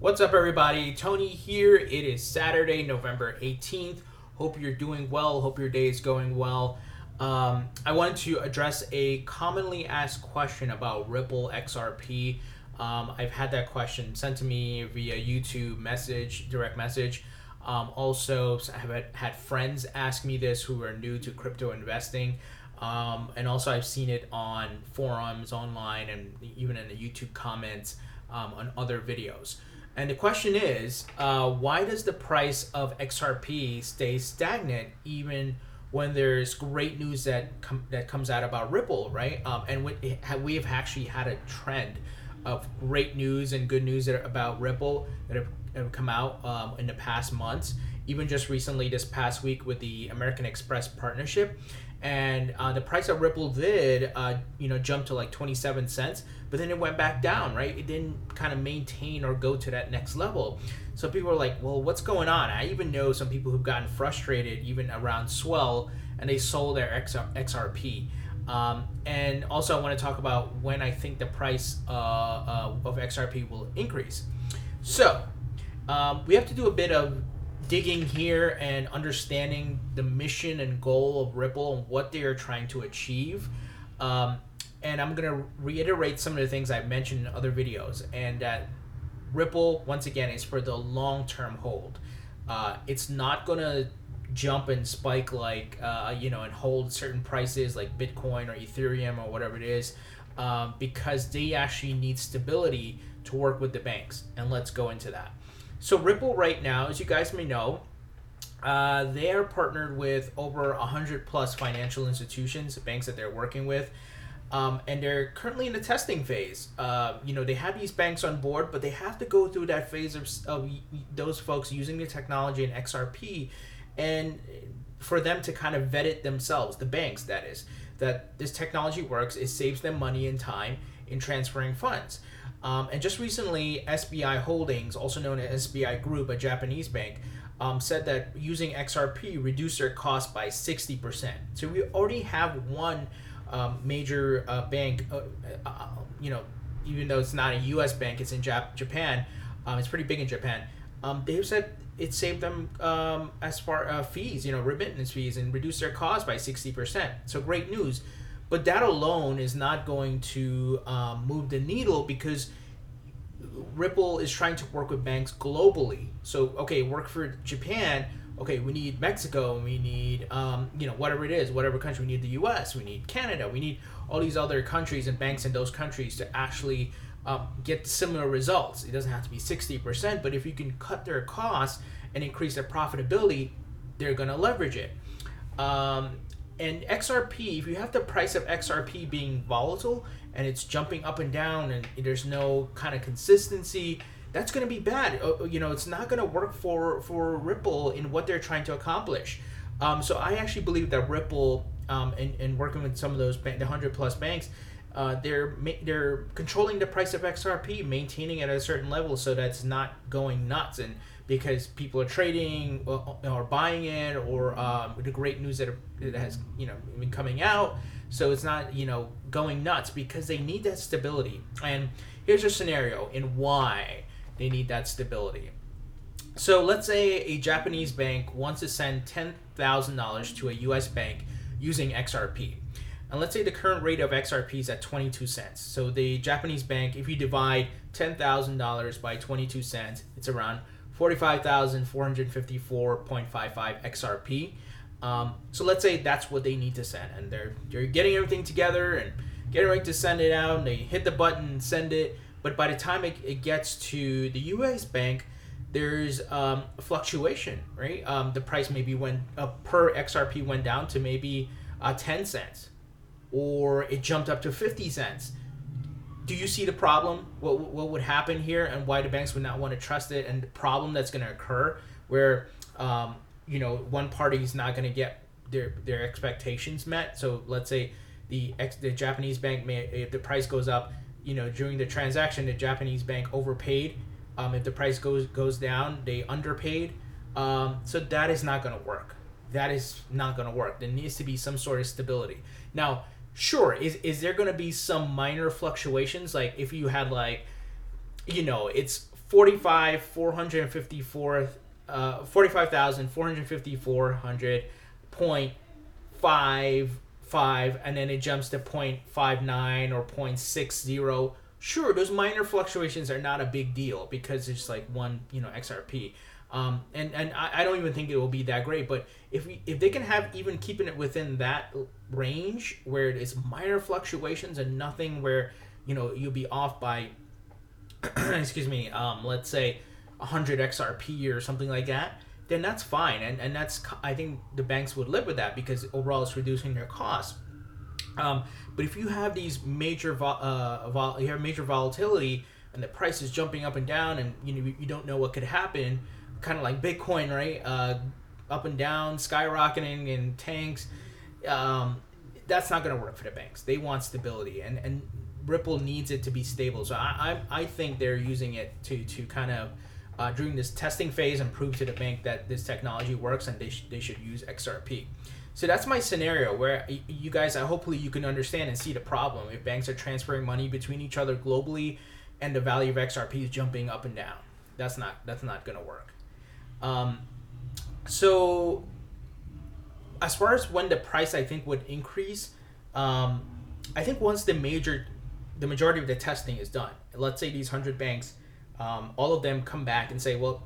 What's up, everybody? Tony here. It is Saturday, November 18th. Hope you're doing well. Hope your day is going well. I wanted to address a commonly asked question about Ripple XRP. I've had that question sent to me via YouTube message, direct message. Also, I have had friends ask me this who are new to crypto investing. And also, I've seen it on forums, online, and even in the YouTube comments on other videos. And the question is, why does the price of XRP stay stagnant even when there's great news that comes out about Ripple, right? And we have actually had a trend of great news and good news about Ripple that have come out in the past months. Even just recently, this past week with the American Express partnership, and the price of Ripple did, jump to like 27 cents, but then it went back down, right? It didn't kind of maintain or go to that next level. So people are like, well, what's going on? I even know some people who've gotten frustrated even around swell, and they sold their XRP. And also I want to talk about when I think the price of XRP will increase. So we have to do a bit of digging here and understanding the mission and goal of Ripple and what they are trying to achieve. And I'm going to reiterate some of the things I've mentioned in other videos, and that Ripple, once again, is for the long-term hold. It's not going to jump and spike and hold certain prices like Bitcoin or Ethereum or whatever it is, because they actually need stability to work with the banks. And let's go into that. So Ripple right now, as you guys may know, they are partnered with over 100 plus financial institutions, banks that they're working with. And they're currently in the testing phase. They have these banks on board, but they have to go through that phase of those folks using the technology in XRP, and for them to kind of vet it themselves, the banks, that is, that this technology works, it saves them money and time in transferring funds. And just recently, SBI Holdings, also known as SBI Group, a Japanese bank, said that using XRP reduced their cost by 60%. So we already have one major bank, even though it's not a U.S. bank, it's in Japan. It's pretty big in Japan. They've said it saved them as far fees, remittance fees, and reduced their cost by 60%. So great news. But that alone is not going to move the needle, because Ripple is trying to work with banks globally. So, okay, work for Japan. Okay, we need Mexico, we need, whatever it is, whatever country. We need the U.S., we need Canada, we need all these other countries and banks in those countries to actually get similar results. It doesn't have to be 60%, but if you can cut their costs and increase their profitability, they're going to leverage it. And XRP, if you have the price of XRP being volatile and it's jumping up and down and there's no kind of consistency, that's going to be bad. It's not going to work for Ripple in what they're trying to accomplish. So I actually believe that Ripple, and working with some of those the 100 plus banks, they're controlling the price of XRP, maintaining it at a certain level so that's not going nuts, and because people are trading or buying it, or the great news that has been coming out, so it's not going nuts, because they need that stability. And here's a scenario in why they need that stability. So let's say a Japanese bank wants to send $10,000 to a US bank using XRP. And let's say the current rate of XRP is at 22 cents. So the Japanese bank, if you divide $10,000 by 22 cents, it's around 45,454.55 XRP. So let's say that's what they need to send. And they're getting everything together and getting ready to send it out. And they hit the button and send it. But by the time it gets to the US bank, there's fluctuation, right? The price maybe per XRP went down to maybe 10 cents, or it jumped up to 50 cents. Do you see the problem? What would happen here, and why the banks would not want to trust it, and the problem that's going to occur where one party is not going to get their expectations met. So let's say the Japanese bank if the price goes up, during the transaction, the Japanese bank overpaid. If the price goes down, they underpaid. So that is not going to work. That is not going to work. There needs to be some sort of stability. Now, sure, is there going to be some minor fluctuations? Like if you had it's 45,454.55, and then it jumps to 0.59 or 0.60. Sure, those minor fluctuations are not a big deal because it's like one, XRP. And I don't even think it will be that great. But if they can have even keeping it within that range where it is minor fluctuations and nothing where you'll be off by excuse me, let's say 100 XRP or something like that, then that's fine. And that's, I think the banks would live with that because overall it's reducing their costs. But if you have these major major volatility and the price is jumping up and down, and you don't know what could happen, kind of like Bitcoin, right? Up and down, skyrocketing and tanks. That's not going to work for the banks. They want stability, and Ripple needs it to be stable. So I think they're using it to kind of during this testing phase and prove to the bank that this technology works, and they should use XRP. So that's my scenario where you guys, hopefully you can understand and see the problem. If banks are transferring money between each other globally and the value of XRP is jumping up and down, that's not going to work. So as far as when the price I think would increase, I think once the majority of the testing is done, let's say these 100 banks, all of them come back and say, well,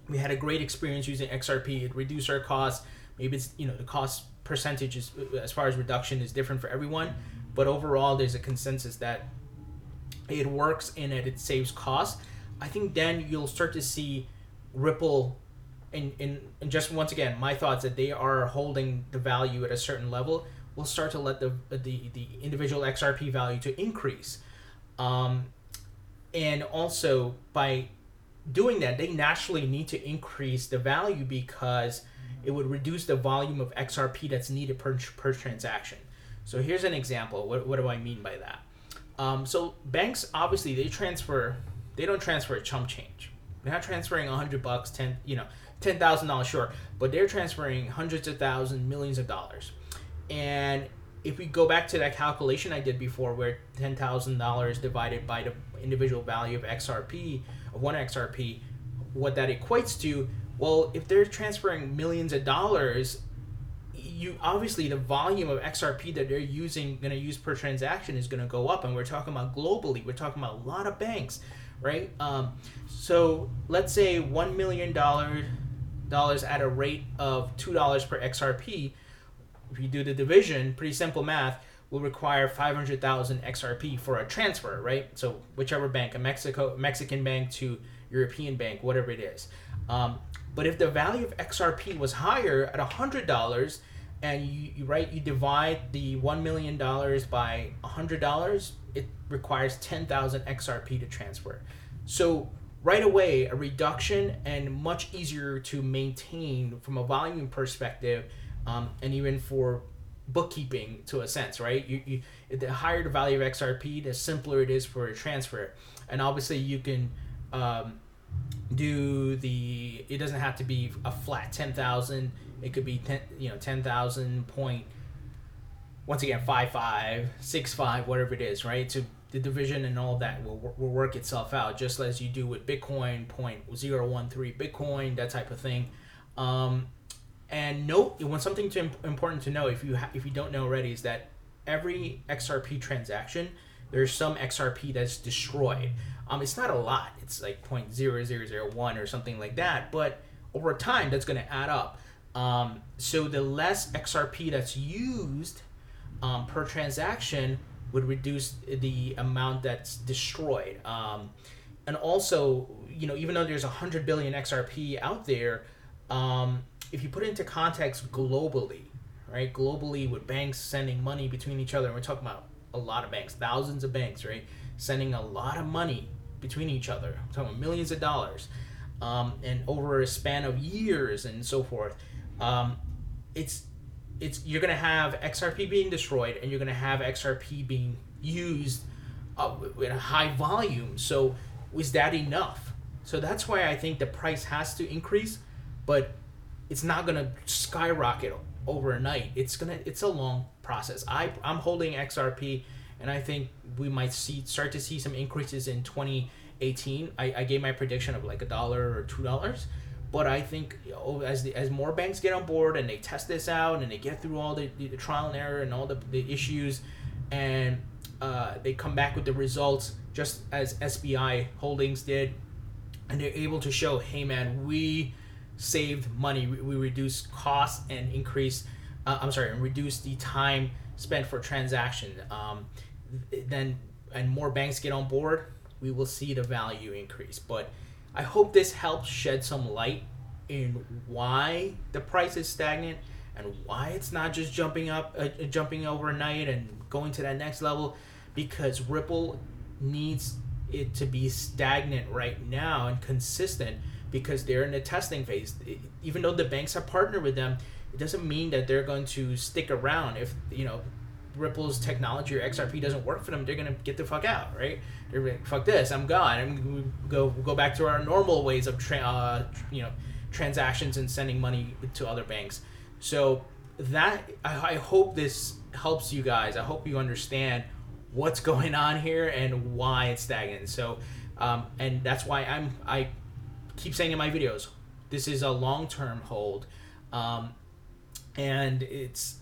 we had a great experience using XRP, it reduced our costs. Maybe it's, the cost percentage is, as far as reduction, is different for everyone, but overall there's a consensus that it works and that it saves costs. I think then you'll start to see Ripple, and just once again, my thoughts that they are holding the value at a certain level, will start to let the individual XRP value to increase. And also by doing that, they naturally need to increase the value because it would reduce the volume of XRP that's needed per transaction. So here's an example. What do I mean by that? So banks, obviously, they don't transfer chump change. They're not transferring $100, $10,000, sure, but they're transferring hundreds of thousands, millions of dollars. And if we go back to that calculation I did before, where $10,000 divided by the individual value of XRP, of one XRP, what that equates to, well, if they're transferring millions of dollars, obviously the volume of XRP that they're going to use per transaction is going to go up. And we're talking about globally. We're talking about a lot of banks, right? So let's say $1 million at a rate of $2 per XRP. If you do the division, pretty simple math, will require 500,000 XRP for a transfer, right? So whichever bank, a Mexican bank to European bank, whatever it is. But if the value of XRP was higher at $100, and you divide the $1 million by $100, it requires 10,000 XRP to transfer. So right away, a reduction, and much easier to maintain from a volume perspective, and even for bookkeeping to a sense, right? The higher the value of XRP, the simpler it is for a transfer. And obviously you can it doesn't have to be a flat 10,000. It could be 10,000 point, once again, 55, 65, whatever it is, right? So the division and all that will work itself out, just as you do with Bitcoin, 0.013 Bitcoin, that type of thing. And note, something important to know, if you don't know already, is that every XRP transaction, there's some XRP that's destroyed. It's not a lot. It's like 0.0001 or something like that. But over time, that's going to add up. So the less XRP that's used per transaction would reduce the amount that's destroyed. And also, even though there's 100 billion XRP out there, if you put it into context globally, right? Globally, with banks sending money between each other, and we're talking about a lot of banks, thousands of banks, right? Sending a lot of money between each other. I'm talking about millions of dollars, and over a span of years and so forth. You're gonna have XRP being destroyed, and you're gonna have XRP being used in a high volume. So is that enough? So that's why I think the price has to increase, but it's not gonna skyrocket overnight. It's a long process. I'm holding XRP, and I think we might start to see some increases in 18, I gave my prediction of like $1 or $2. But I think, you know, as more banks get on board and they test this out and they get through all the trial and error and all the issues, and they come back with the results just as SBI Holdings did, and they're able to show, hey man, we saved money, we reduced costs and increased, and reduced the time spent for transaction. Then and more banks get on board, we will see the value increase. But I hope this helps shed some light in why the price is stagnant and why it's not just jumping overnight and going to that next level, because Ripple needs it to be stagnant right now and consistent, because they're in the testing phase. Even though the banks have partnered with them, it doesn't mean that they're going to stick around. If, you know, Ripple's technology or XRP doesn't work for them, they're gonna get the fuck out, right? They're like, fuck this, I'm gone. I'm gonna go back to our normal ways of transactions and sending money to other banks. So that I hope this helps you guys. I hope you understand what's going on here and why it's stagnant. So and that's why I keep saying in my videos, this is a long-term hold, and it's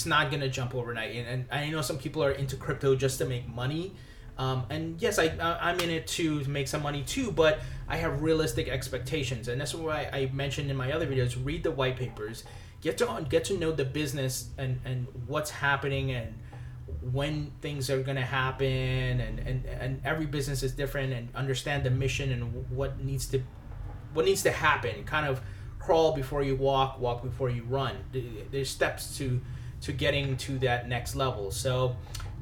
not gonna jump overnight. And I know some people are into crypto just to make money, and yes, I'm in it to make some money too, but I have realistic expectations, and that's why I mentioned in my other videos, read the white papers, get to know the business and what's happening and when things are going to happen, and every business is different, and understand the mission and what needs to happen. Kind of crawl before you walk before you run. There's steps to getting to that next level. So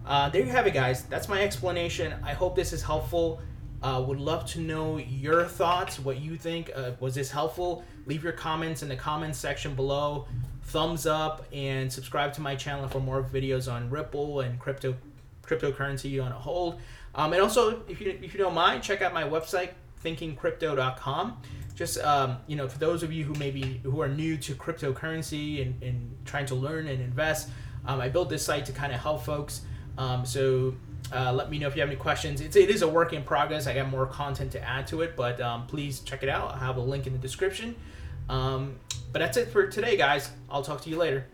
there you have it, guys. That's my explanation. I hope this is helpful. Would love to know your thoughts, what you think. Was this helpful? Leave your comments in the comments section below. Thumbs up and subscribe to my channel for more videos on Ripple and cryptocurrency on a whole. And also, if you don't mind, check out my website, thinkingcrypto.com. Just for those of you who are new to cryptocurrency and trying to learn and invest, I built this site to kind of help folks. So let me know if you have any questions. It is a work in progress. I got more content to add to it, but please check it out. I'll have a link in the description. But that's it for today, guys. I'll talk to you later.